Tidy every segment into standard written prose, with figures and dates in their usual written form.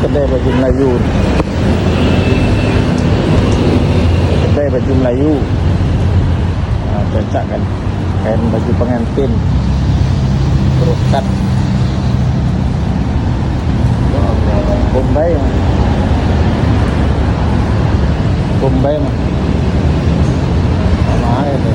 kedai baju Melayu. Kedai baju Melayu. Cocok kan, kain baju pengantin, brokat, Bombay mah, Bombay mah, sama itu.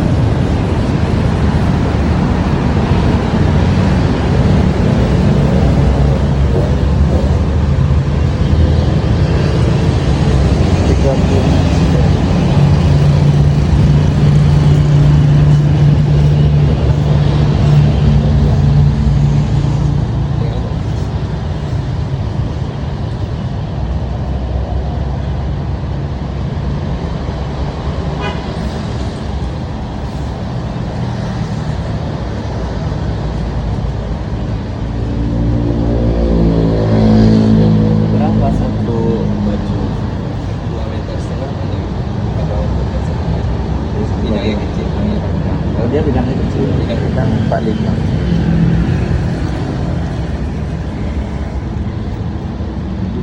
Dia bidangnya kecil, bidang 45.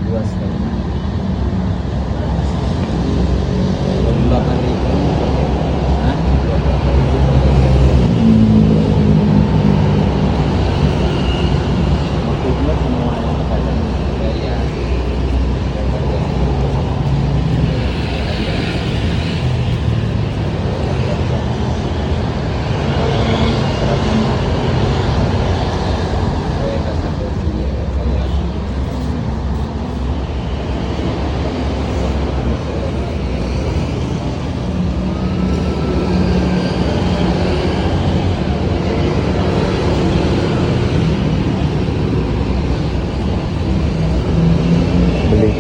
Luas sekali. 28.000. Hah? 28.000. Motifnya semua yang kadang Gaya.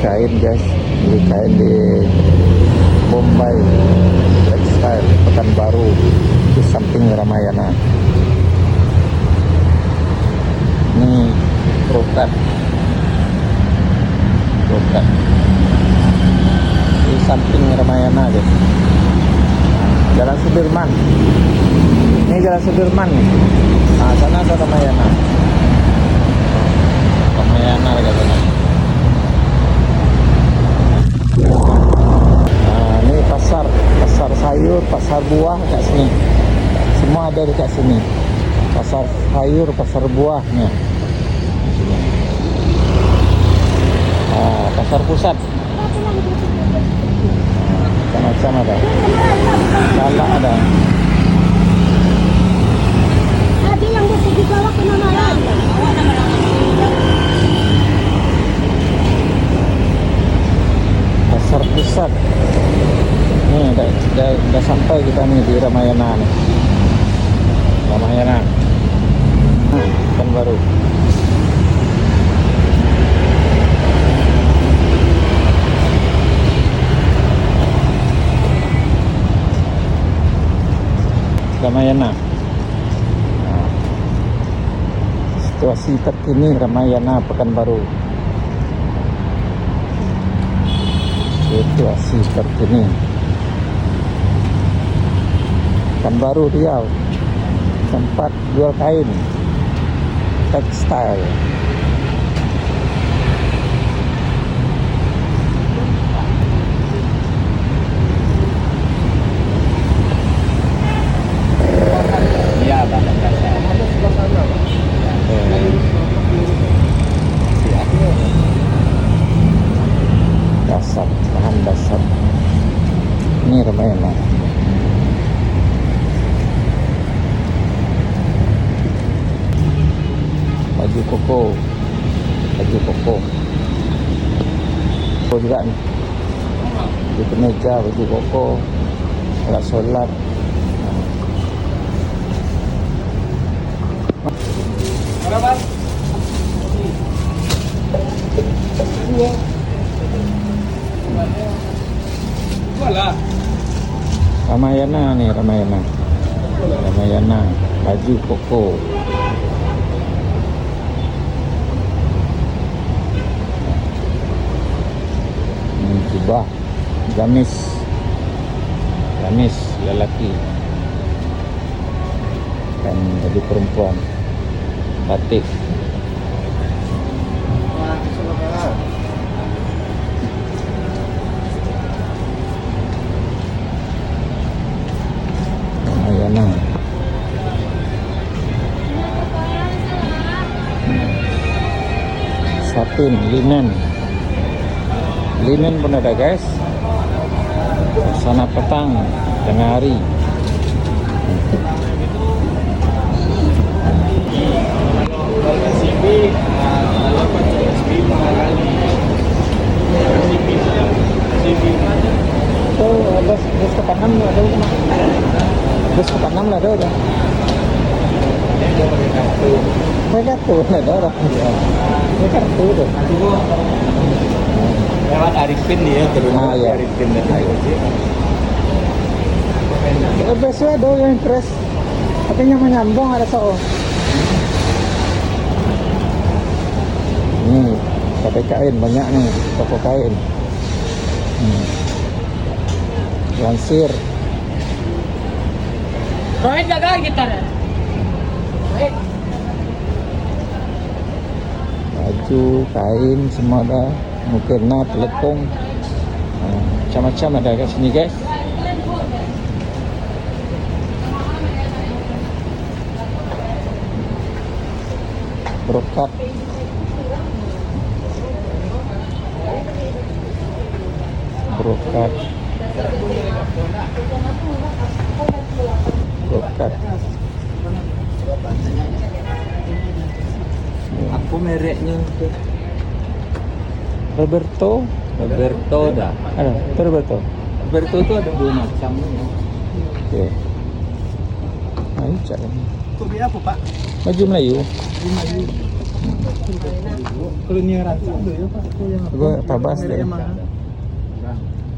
kain guys, beli kain di Bombay Textile Pekanbaru di samping Ramayana. Ini brokat di samping Ramayana guys. Jalan Sudirman, ini Jalan Sudirman nih. Nah, sana ada Ramayana dekat sana. Nah, ini pasar sayur, pasar buah dekat sini. Semua ada dekat sini. Pasar sayur, pasar buahnya. Nah, pasar pusat. Macam-macam ada. Salak ada. Ada yang bisa dibawa ke Namalan. Pasar pusat. Nih, udah sampai kita nih di Ramayana nih. Ramayana. Pekanbaru. Ramayana. Nah, situasi terkini Ramayana Pekanbaru. Situasi terkini Pekanbaru Riau, tempat jual kain tekstil. Iya, Bandung Dasar. Dasar, bahan dasar. Ini Ramayana. Baju koko koko juga nih. Baju kemeja, baju koko, alat sholat. Berapa? Dua lah. Ramayana nih, Ramayana baju koko. Jubah gamis lelaki dan baju perempuan batik. Camping linen pun ada guys. Sana petang tengah hari. Bus ke Panam ada rumah. Bus ke Panam lah ada udah. Mereka tuh ada orang. Mereka tuh tuh. Lewat Arifin dia turun. Iya. Arifin dan Biasanya ada yang press. Tapi nyambung ada soal. Nih, pakai kain banyak nih, toko kain. Lansir. Rohit jaga gitar ya? Rohit. Baju, kain, semua ada. Mukena, telepon. Macam-macam ada kat sini guys. Brokat. Brokat. Aku mereknya Roberto dah. ada itu Roberto. Roberto itu ada 2 macam. Oke. Nah, ini cak ini. Itu beli apa, Pak? Baju Melayu. Kalau ni rancak ada ya, Pak. Aku yang Gue tabas deh.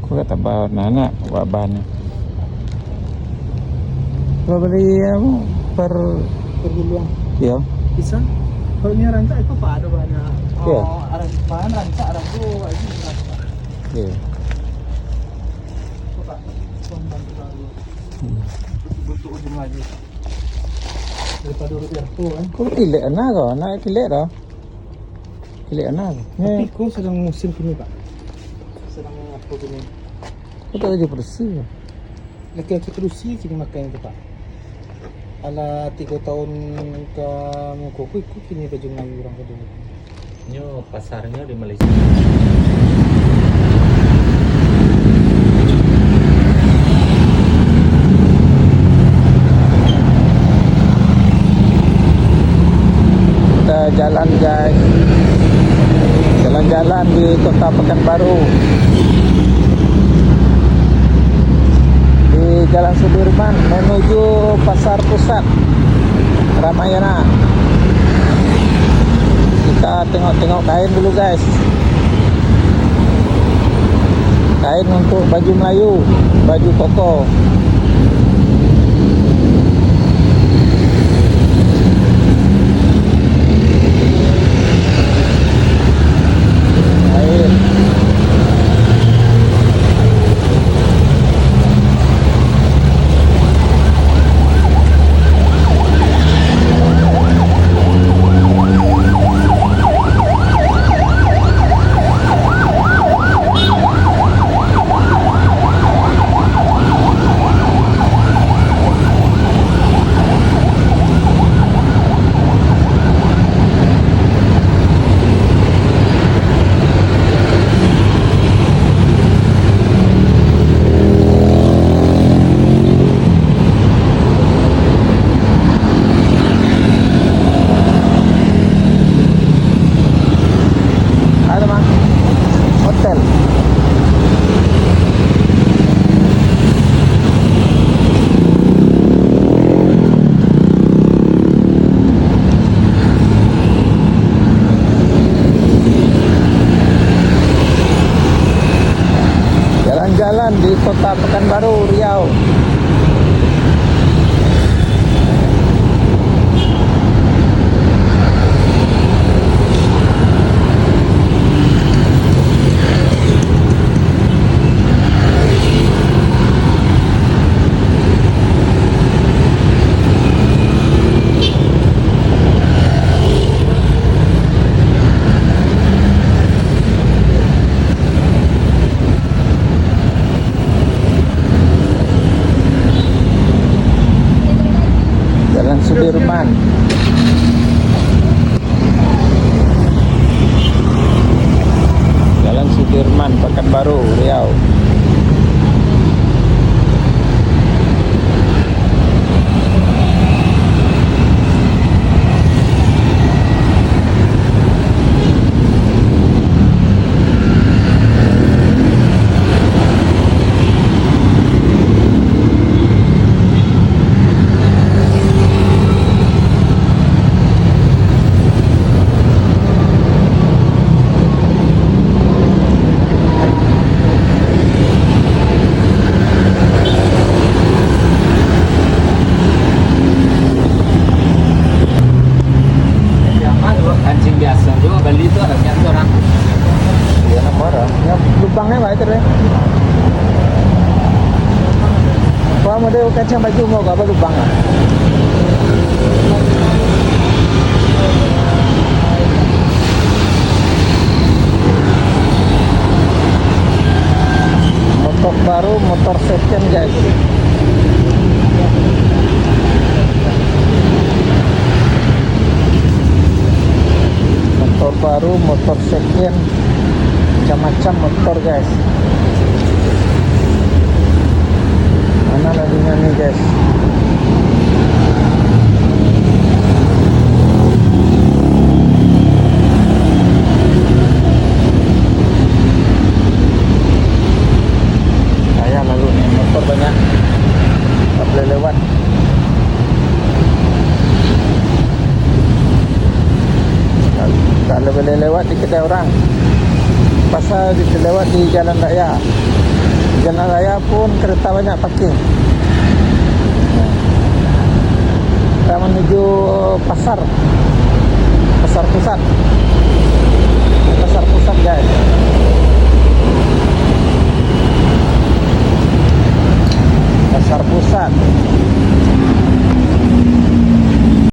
Gue kata bawa anak bawa ban. Gue beli apa per perguluan. ya. Bisa? Kalau ni rancak itu Pak ada banyak. Iya. Bahan rancak ada tu ini rancak. Oke. Pak, bantu baru. Bentuk ujung lagi. Daripada rupiah tu kan. Kau kilik anak kau, anak kilik dah. Kilik anak. Tapi kau sedang musim kini Pak. Sedang apa kini? Kau tak ada bersih. Laki-laki terusi kini makan itu Pak. Ala 3 tahun ke muka ikut kini baju Melayu orang kedua. Nyo pasarnya di Malaysia. Kita jalan guys. Jalan-jalan di Kota Pekanbaru. Di Jalan Sudirman menuju Pasar Pusat Ramayana. Kita tengok-tengok kain dulu guys. Kain untuk baju Melayu, baju koko. Kain. Ada mah hotel. Jalan-jalan di Kota Pekanbaru, Riau. Sudirman, Pekanbaru, Riau. Anjing biasa juga Bali itu harusnya orang. Iya, nomor. Ya, lubangnya baik terus. Wah, model kaca baju mau apa lubang ah? Motor baru, motor second guys. Motor baru, motor second, macam-macam motor guys. Mana lagunya nih guys? Saya lalu nih motor banyak, tak boleh lewat. Tak boleh lewat di kedai orang. Pasal lewat di jalan raya. Jalan raya pun kereta banyak parking. Kita menuju pasar